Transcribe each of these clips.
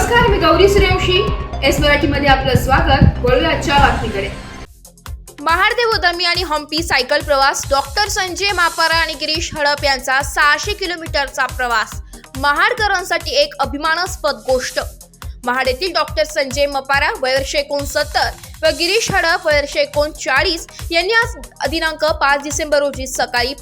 नमस्कार, मी गौरी सूर्यवंशी. एस मराठीमध्ये आपलं स्वागत. वळूया आजच्या बातमीकडे. महाडदेव उदमी आणि हम्पी सायकल प्रवास. डॉक्टर संजय मापारा आणि गिरीश हडप यांचा 600 किलोमीटरचा प्रवास महाडकरांसाठी एक अभिमानास्पद गोष्ट. महाड येथील डॉक्टर संजय मापारा वयवर्ष 69 व गिरीश हडप वयवर्ष 39 यांनी आज दिनांक 5 डिसेंबर रोजी सकाळी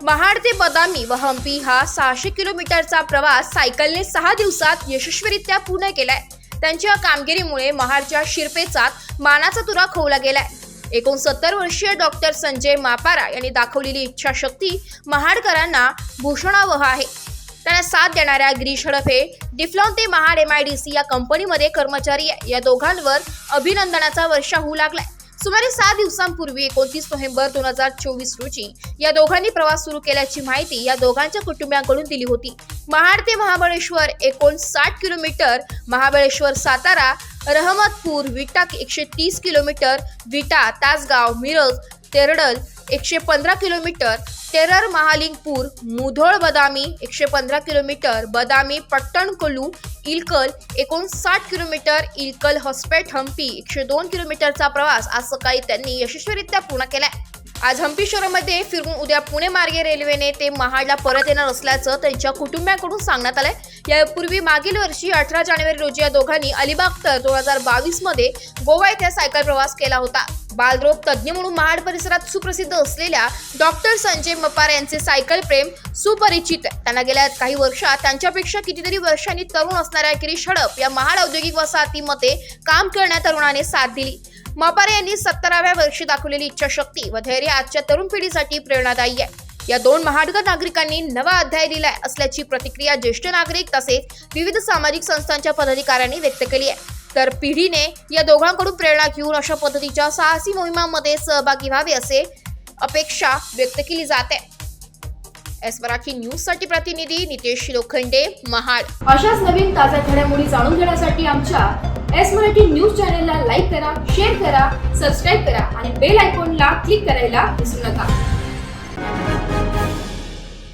महाड ते बदामी व हम्पी हा 600 किलोमीटरचा प्रवास सायकलने 6 दिवसात यशस्वीरित्या पूर्ण केलाय. त्यांच्या कामगिरीमुळे महाडच्या शिरपेचात मानाचा तुरा खोवला गेलाय. 69 वर्षीय डॉक्टर संजय मापारा यांनी दाखवलेली इच्छाशक्ती महाडकरांना भूषणावह आहे. त्यांना साथ देणाऱ्या गिरीश हडप हे डिफ्लॉन ते महाड MIDC या कंपनीमध्ये कर्मचारी आहे. या दोघांवर अभिनंदनाचा वर्षा होऊ लागलाय. सुमारे 6 दिवसांपूर्वी 29 नोव्हेंबर 2024 रोजी या दोघांनी प्रवास सुरू केल्याची माहिती या दोघांच्या कुटुंबियांकडून दिली होती. महाड ते महाबळेश्वर एकूण 60 किलोमीटर, महाबळेश्वर सातारा, रहमतपूर विटा 130 किलोमीटर, विटा तासगाव मिरज तेरडल 115 किलोमीटर, तेरर महालिंगपूर मुधोळ बदामी 115 किलोमीटर, बदामी पट्टणकोलू इलकल एकूण 60 किलोमीटर, इलकल हॉस्पेट हम्पी 102 किलोमीटरचा प्रवास आज सकाळी त्यांनी यशस्वीरित्या पूर्ण केलाय. आज हम्पी शहरामध्ये फिरून उद्या पुणे मार्गे रेल्वेने ते महाडला परत येणार असल्याचं त्यांच्या कुटुंबियांकडून सांगण्यात आलंय. यापूर्वी मागील वर्षी 18 जानेवारी रोजी या दोघांनी अलिबाग तर 2022 मध्ये गोवा येथे सायकल प्रवास केला होता. बालरोग तज्ज्ञ म्हणून महाड परिसरात सुप्रसिद्ध असलेल्या डॉक्टर संजय मापारा यांचे सायकल प्रेम सुपरिचित आहे. त्यांना गेल्या काही वर्षात त्यांच्यापेक्षा कितीतरी वर्षांनी तरुण असणाऱ्या गिरीश हडप या महाड औद्योगिक वसाहतीमध्ये काम करणाऱ्या तरुणाने साथ दिली. मापारा यांनी 70व्या वर्षी दाखवलेली इच्छाशक्ती व धैर्य आजच्या तरुण पिढीसाठी प्रेरणादायी आहे. या दोन महाडकर नागरिकांनी नवा अध्याय दिलाय असल्याची प्रतिक्रिया ज्येष्ठ नागरिक तसेच विविध सामाजिक संस्थांच्या पदाधिकाऱ्यांनी व्यक्त केली आहे. तर पिढीने या दोघांकडून प्रेरणा घेऊन अशा पद्धतीच्या साहसी मोहिमांमध्ये सहभागी व्हावे असे अपेक्षा व्यक्त केली जाते. एस मराठी न्यूज साठी प्रतिनिधी नितेश लोखंडे, महाड. अशाच नवीन ताज्या घडामोडी जाणून घेण्यासाठी आमच्या एस मराठी न्यूज चॅनलला लाईक करा, शेअर करा, सबस्क्राईब करा आणि बेल आयकॉनला क्लिक करायला विसरू नका.